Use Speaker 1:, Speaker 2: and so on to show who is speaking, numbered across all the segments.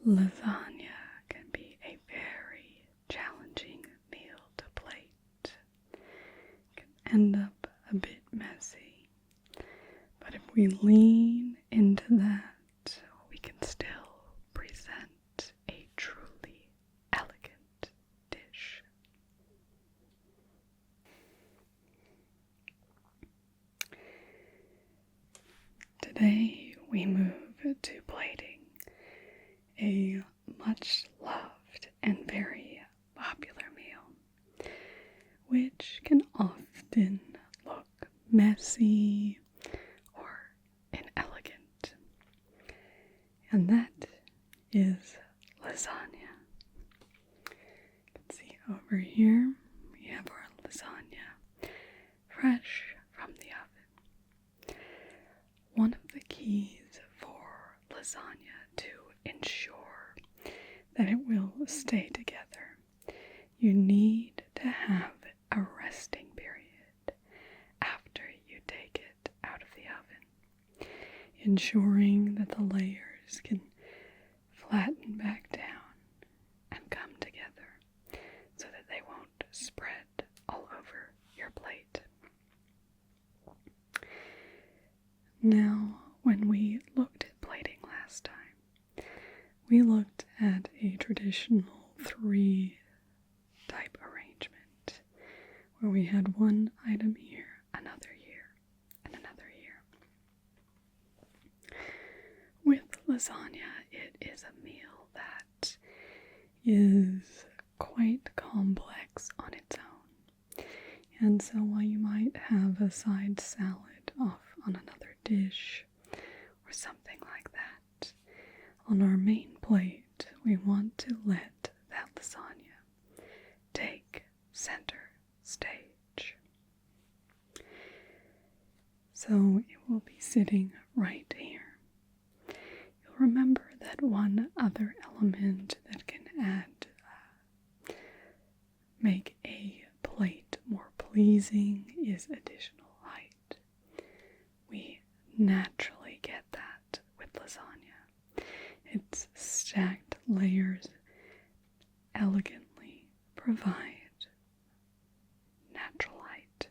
Speaker 1: Lasagna can be a very challenging meal to plate. It can end up a bit messy, but if we lean into that, we can still present a truly elegant dish. Today we move to plating a much loved and very popular meal, which can often look messy or inelegant, and that is lasagna. You can see over here we have our lasagna fresh from the oven. One of the keys for lasagna to ensure that it will stay together, you need to have a resting period after you take it out of the oven, ensuring that the layers can flatten back down and come together so that they won't spread all over your plate. Now, when we looked at plating last time, we looked at a traditional 3-type arrangement where we had one item here, another here, and another here. With lasagna, it is a meal that is quite complex on its own. And so while you might have a side salad off on another dish or something like that, on our main plate we want to let that lasagna take center stage. So it will be sitting right here. You'll remember that one other element that can make a plate more pleasing is additional height. We naturally get that with lasagna. Its stacked layers elegantly provide natural height.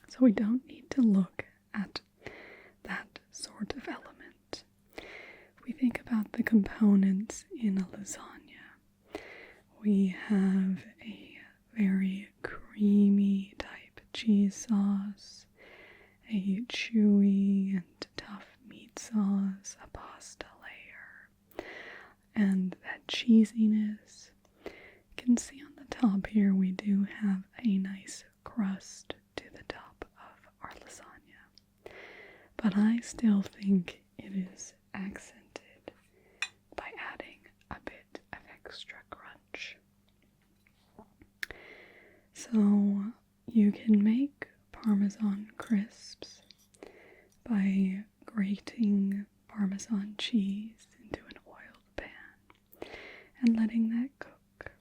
Speaker 1: So we don't need to look at that sort of element. If we think about the components in a lasagna, we have a very creamy type cheese sauce, a chewy and tough meat sauce, a pasta layer, and that cheesiness. You can see on the top here we do have a nice crust to the top of our lasagna, but I still think it is accented by adding a bit of extra crunch. So you can make Parmesan crisps by grating Parmesan cheese into an oiled pan and letting that cook.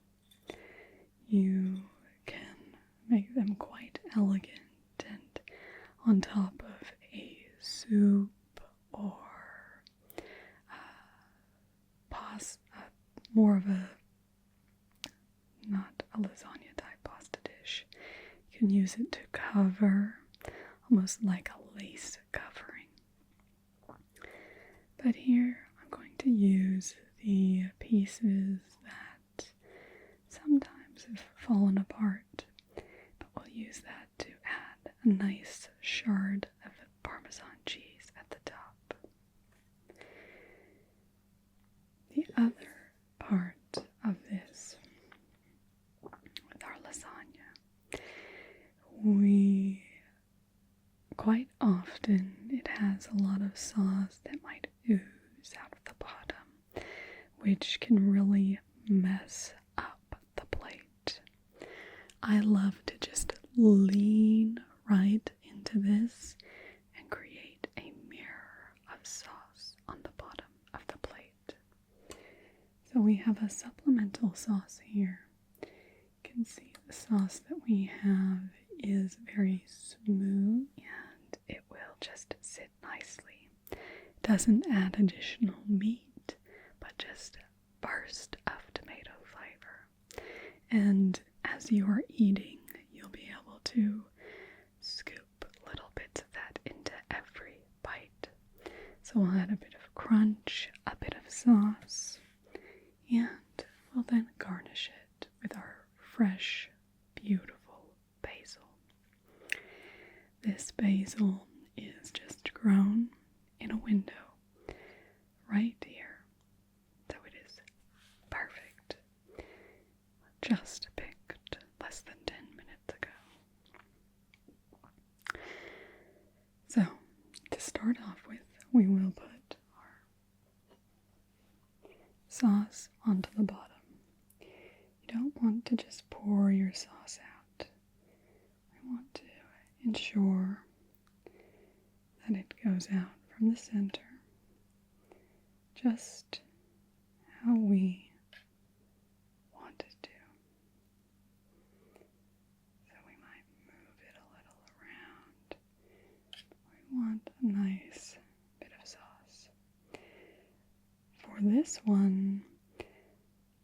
Speaker 1: You can make them quite elegant and on top of a soup or more of a, not a lasagna type pasta dish. You can use it to cover, almost like a lace covering. But here I'm going to use the pieces that sometimes have fallen apart, but we'll use that to add a nice shard of Parmesan cheese at the top. The other part of this, with our lasagna, we quite often it has a lot of sauce that might ooze out of the bottom, which can really mess up the plate. I love to just lean right into this and create a mirror of sauce on the bottom of the plate. So we have a supplemental sauce here. You can see the sauce that we have is very smooth and it will just sit nicely. It doesn't add additional meat, but just burst of tomato flavor. And as you are eating, you'll be able to scoop little bits of that into every bite. So we'll add a bit of crunch, a bit of sauce, and we'll then garnish it with our fresh, beautiful basil. This basil is just grown in a window right here, so it is perfect. Just picked less than 10 minutes ago. So, to start off with, we will put our sauce onto the bottom. You don't want to just pour your sauce out. We want to ensure that it goes out from the center, just how we want it to. So we might move it a little around. We want a nice bit of sauce. For this one, you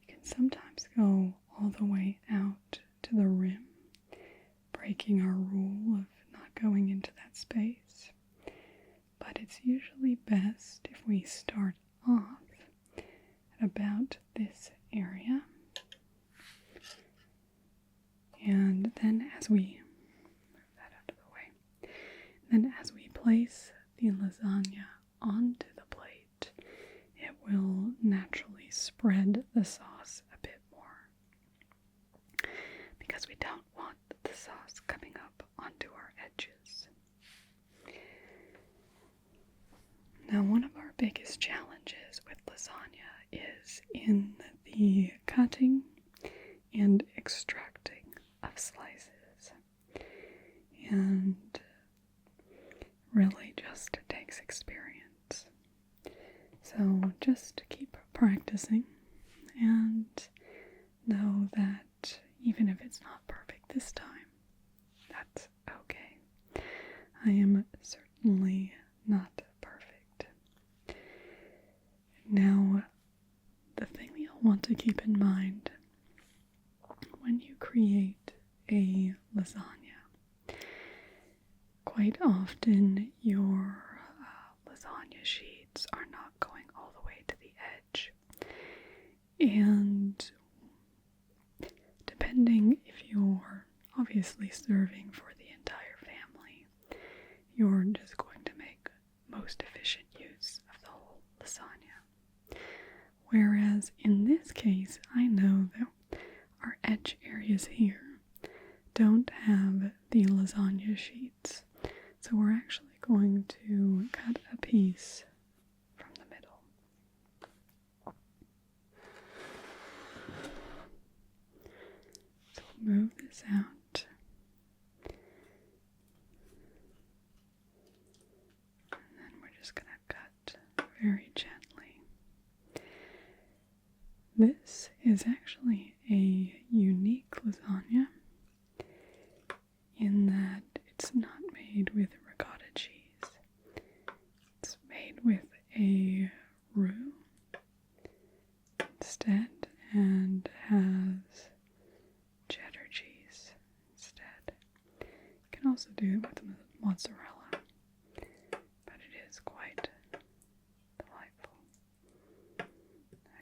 Speaker 1: can sometimes go all the way out to the rim, breaking our rule of not going into that space. But it's usually best if we start off at about this area. And then as we move that out of the way, then as we place the lasagna onto the plate, it will naturally spread the sauce a bit more, because we don't want the sauce coming up onto our edges. Now, one of our biggest challenges with lasagna is in the cutting and extracting of slices. And really just takes experience. So just keep practicing and know that even if it's not perfect this time, that's okay. I am certainly not perfect. Now, the thing you'll want to keep in mind when you create a lasagna, quite often your lasagna sheets are not going all the way to the edge. And depending if you're obviously serving for the entire family, you're just going to make most efficient use of the whole lasagna. Whereas in this case, I know that our edge areas here don't have the lasagna sheets. So we're actually going to cut a piece from the middle. So we'll move this out. And then we're just going to cut very gently. This is actually a unique lasagna in that it's not made with ricotta cheese. It's made with a roux instead and has cheddar cheese instead. You can also do it with mozzarella, but it is quite delightful.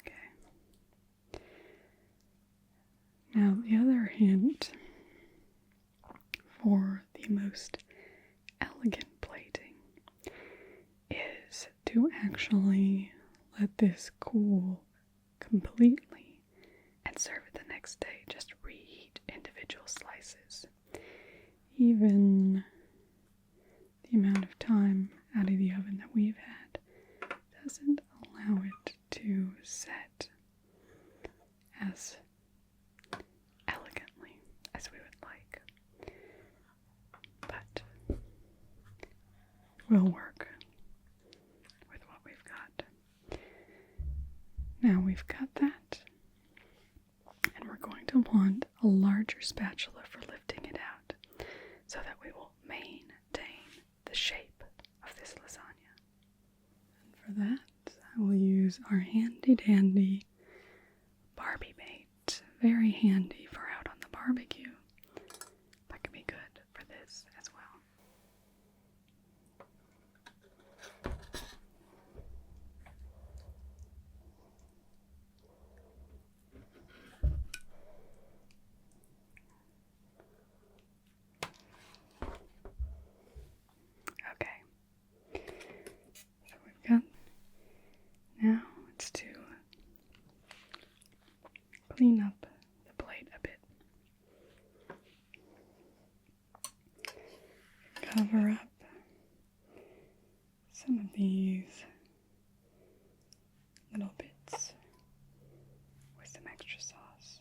Speaker 1: Okay. Now the other hint for the most elegant plating is to actually let this cool completely and serve it the next day. Just reheat individual slices. Even the amount of time out of the oven that we've had doesn't allow it to set as elegantly as we would like. But we'll work with what we've got. Now we've got that, and we're going to want a larger spatula for lifting it out so that we will maintain the shape of this lasagna. And for that, I will use use our handy dandy Barbie bait. Very handy for out on the barbecue. That could be good for this as well. Okay, so we've got, now it's to clean up the plate a bit. Cover up some of these little bits with some extra sauce.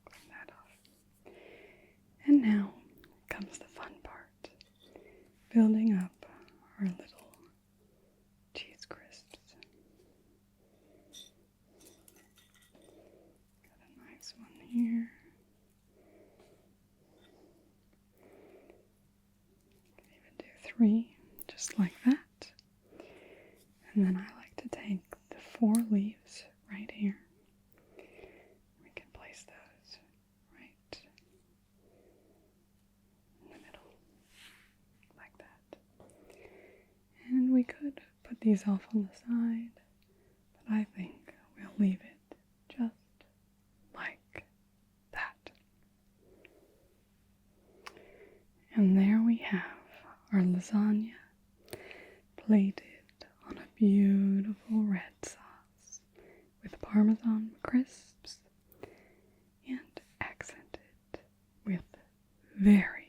Speaker 1: Clean that off. And now comes the fun part. Building up our little cheese crisps. Got a nice one here. Can even do 3, just like that. And then I like to take the 4 leaves right here. We can place those right in the middle, like that. And we could put these off on the side, but I think we'll leave it just like that. And there we have our lasagna plated on a beautiful red sauce with Parmesan crisps and accented with very